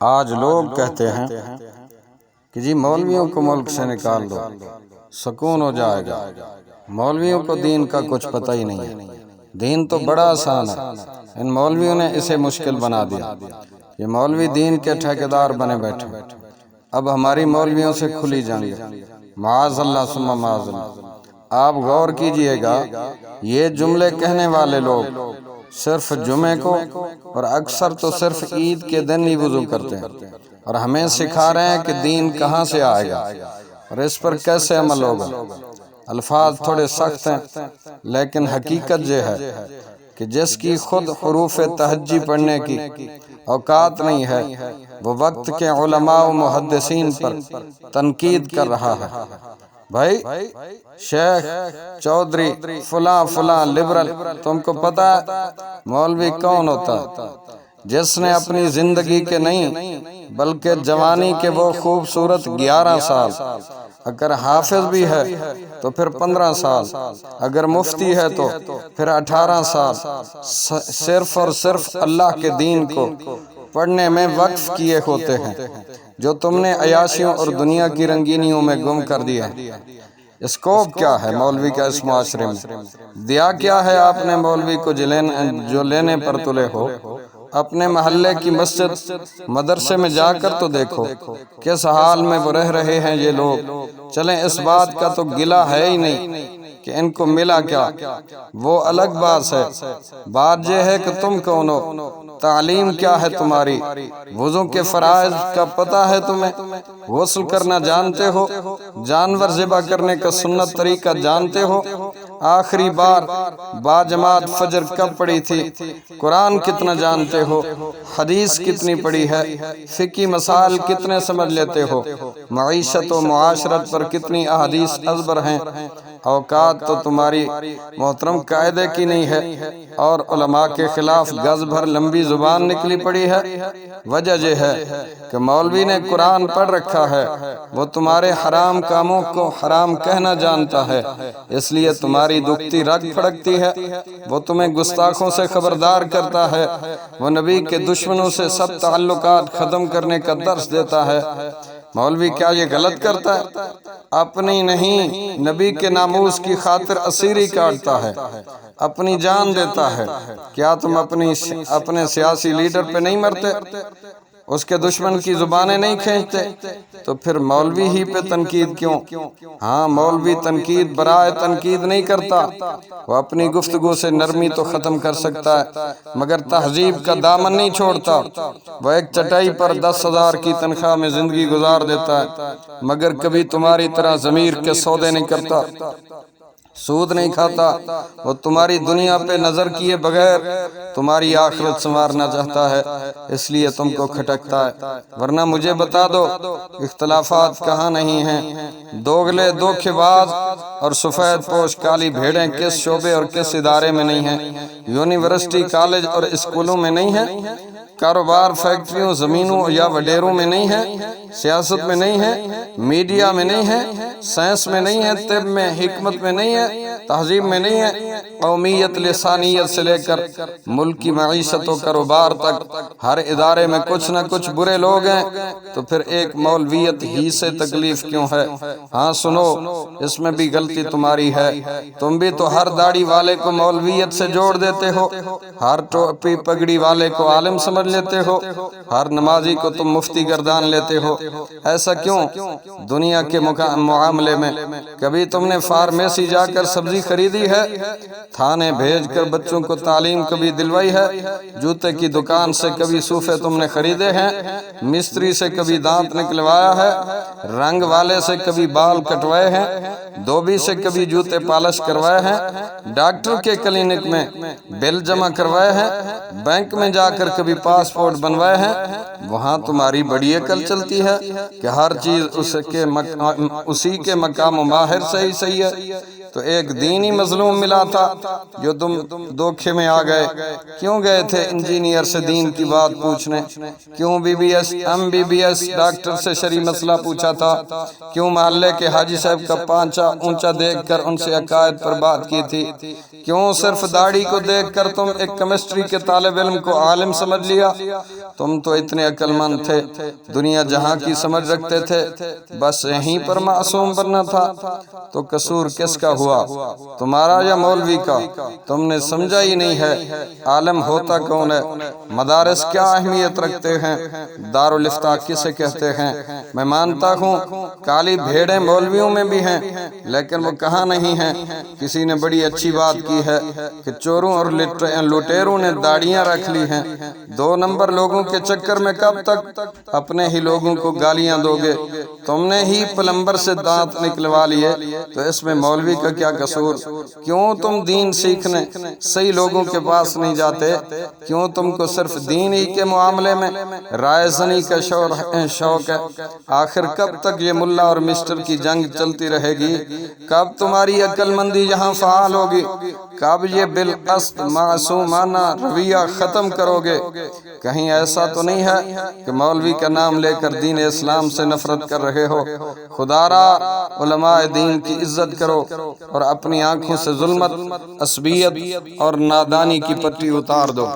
آج لوگ کہتے ہیں کہ جی مولویوں کو ملک سے نکال دو، سکون ہو جائے گا۔ مولویوں کو دین کا کچھ پتہ ہی نہیں ہے۔ دین تو بڑا آسان ہے، ان مولویوں نے اسے مشکل بنا دیا۔ یہ مولوی دین کے ٹھیکیدار بنے بیٹھے۔ اب ہماری مولویوں سے کھلی جنگ ہے، معاذ اللہ ثم معاذ اللہ۔ آپ غور کیجئے گا، یہ جملے کہنے والے لوگ صرف جمعے کو اور اکثر تو صرف عید کے دن ہی وضو کرتے ہیں، اور ہمیں سکھا رہے ہیں کہ دین کہاں سے آئے گا اور اس پر کیسے عمل ہوگا۔ الفاظ تھوڑے سخت ہیں، لیکن حقیقت یہ ہے کہ جس کی خود حروف تہجی پڑھنے کی اوقات نہیں ہے، وہ وقت کے علماء و محدثین پر تنقید کر رہا ہے۔ بھائی شیخ چودھری فلاں فلاں لبرل، تم کو پتہ ہے مولوی کون ہوتا ہے؟ جس نے اپنی زندگی کے نہیں بلکہ جوانی کے وہ خوبصورت 11 سال، اگر حافظ بھی ہے تو پھر 15 سال، اگر مفتی ہے تو پھر 18 سال، صرف اور صرف اللہ کے دین کو پڑھنے میں وقف کیے ہوتے ہیں، جو تم نے عیاشیوں اور دنیا کی رنگینیوں میں گم کر دیا۔ اسکوپ کیا ہے مولوی کا اس معاشرے میں؟ دیا کیا ہے آپ نے مولوی کو جو لینے پر تلے ہو؟ اپنے محلے کی مسجد مدرسے میں جا کر تو دیکھو کس حال میں وہ رہ رہے ہیں یہ لوگ۔ چلیں اس بات کا تو گلہ ہے ہی نہیں کہ ان کو ملا کیا، وہ الگ بات ہے۔ بات یہ ہے کہ تم کون ہو، تعلیم کیا ہے تمہاری، وضو کے فرائض کا پتہ ہے تمہیں، غسل کرنا جانتے ہو، جانور ذبح کرنے کا سنت طریقہ جانتے ہو، آخری بار باجماعت فجر کب پڑھی تھی، قرآن کتنا جانتے ہو، حدیث کتنی پڑھی ہے، فقہی مسائل کتنے سمجھ لیتے ہو، معیشت و معاشرت پر کتنی احادیث ازبر ہیں۔ اوقات تو تمہاری محترم قاعدے کی نہیں ہے، اور علماء کے خلاف گز بھر لمبی زبان نکلی پڑی ہے۔ وجہ یہ ہے کہ مولوی نے قرآن پڑھ رکھا ہے، وہ تمہارے حرام کاموں کو حرام کہنا جانتا ہے، اس لیے تمہاری دکھتی رگ پھڑکتی ہے۔ وہ تمہیں گستاخوں سے خبردار کرتا ہے، وہ نبی کے دشمنوں سے سب تعلقات ختم کرنے کا درس دیتا ہے۔ مولوی کیا یہ غلط کرتا ہے؟ اپنی نہیں، نبی کے ناموس کی خاطر اسیری کاٹتا ہے، اپنی جان دیتا ہے۔ کیا تم اپنے سیاسی لیڈر پہ نہیں مرتے؟ اس کے دشمن کی زبانیں نہیں کھینچتے؟ تو پھر مولوی ہی پہ تنقید کیوں؟ ہاں، مولوی تنقید برائے تنقید نہیں کرتا، وہ اپنی گفتگو سے نرمی تو ختم کر سکتا ہے، مگر تہذیب کا دامن نہیں چھوڑتا۔ وہ ایک چٹائی پر 10,000 کی تنخواہ میں زندگی گزار دیتا ہے، مگر کبھی تمہاری طرح ضمیر کے سودے نہیں کرتا، سود نہیں کھاتا۔ وہ تمہاری دنیا پہ نظر کیے بغیر تمہاری آخرت سنوارنا چاہتا ہے، اس لیے تم کو کھٹکتا ہے۔ ورنہ مجھے بتا دو اختلافات کہاں نہیں ہیں، دوگلے دھوکے باز اور سفید پوش کالی بھیڑیں کس شعبے اور کس ادارے میں نہیں ہیں؟ یونیورسٹی، کالج اور اسکولوں میں نہیں ہیں؟ کاروبار، فیکٹریوں، زمینوں یا وڈیروں میں نہیں ہے؟ سیاست میں نہیں ہے؟ میڈیا میں نہیں ہے؟ سائنس میں نہیں ہے؟ طب میں، حکمت میں نہیں ہے؟ تہذیب میں نہیں ہے؟ قومیت، لسانیت سے لے کر ملک کی معیشت و کاروبار تک ہر ادارے میں کچھ نہ کچھ برے لوگ ہیں، تو پھر ایک مولویت ہی سے تکلیف کیوں ہے؟ ہاں سنو، اس میں بھی غلطی تمہاری ہے، تم بھی تو ہر داڑھی والے کو مولویت سے جوڑ دیتے ہو، ہر ٹوپی پگڑی والے کو عالم سمجھ لیتے ہو، ہر نمازی کو تم مفتی گردان لیتے ہو۔ ایسا کیوں؟ دنیا کے معاملے میں کبھی تم نے فارمیسی جا کر سبزی خریدی ہے؟ تھانے بھیج کر بچوں کو تعلیم کبھی دلوائی ہے؟ جوتے کی دکان سے کبھی صوفے تم نے خریدے ہیں؟ مستری سے کبھی دانت نکلوایا ہے؟ رنگ والے سے کبھی بال کٹوائے ہیں؟ دھوبی سے کبھی جوتے پالش کروائے ہیں؟ ڈاکٹر کے کلینک میں بل جمع کروائے ہیں؟ بینک میں جا کر کبھی پاسپورٹ بنوائے ہیں؟ وہاں تمہاری بڑی عقل چلتی ہے کہ ہر چیز اسی کے مقام و ماہر سے ہی صحیح ہے۔ تو ایک دینی مظلوم ملا تھا جو تم دھوکے میں آ گئے۔ کیوں گئے تھے انجینئر سے دین کی بات پوچھنے؟ کیوں BBS MBBS ڈاکٹر سے شرعی مسئلہ پوچھا تھا؟ کیوں محلے کے حاجی صاحب کا پانچا اونچا دیکھ کر ان سے عقائد پر بات کی تھی؟ کیوں صرف داڑھی کو دیکھ کر تم ایک کیمسٹری کے طالب علم کو عالم سمجھ لیا؟ تم تو اتنے عقل مند تھے، دنیا جہاں کی سمجھ رکھتے تھے، بس یہیں پر معصوم بننا تھا۔ تو قصور کس کا ہوا، تمہارا یا مولوی کا؟ تم نے سمجھا ہی نہیں ہے عالم ہوتا کون ہے، مدارس کیا اہمیت رکھتے ہیں، دارالفتاء کسے کہتے ہیں۔ میں مانتا ہوں کالی بھیڑیں مولویوں میں بھی ہیں، لیکن وہ کہاں نہیں ہیں۔ کسی نے بڑی اچھی بات کی ہے کہ چوروں اور لٹیروں نے داڑیاں رکھ لی ہیں۔ 2 نمبر لوگوں کے چکر میں کب تک اپنے ہی لوگوں کو گالیاں دو گے؟ تم نے ہی پلمبر سے دانت نکلوا لیے، تو اس میں مولوی کا کیا قصور؟ کیوں تم دین سیکھنے صحیح لوگوں کے پاس نہیں جاتے؟ کیوں تم کو صرف دین ہی کے معاملے میں رائے زنی کا شوق ہے؟ آخر کب تک یہ ملا اور مسٹر کی جنگ چلتی رہے گی؟ کب تمہاری عقل مندی یہاں فعال ہوگی؟ کب یہ بالقصد معصومانہ رویہ ختم کرو گے؟ کہیں ایسا تو نہیں ہے کہ مولوی کا نام لے کر دین اسلام سے نفرت کر رہے ہو؟ خدا را علماء دین کی عزت کرو اور اپنی آنکھوں سے ظلمت، عصبیت اور نادانی کی پٹی اتار دو۔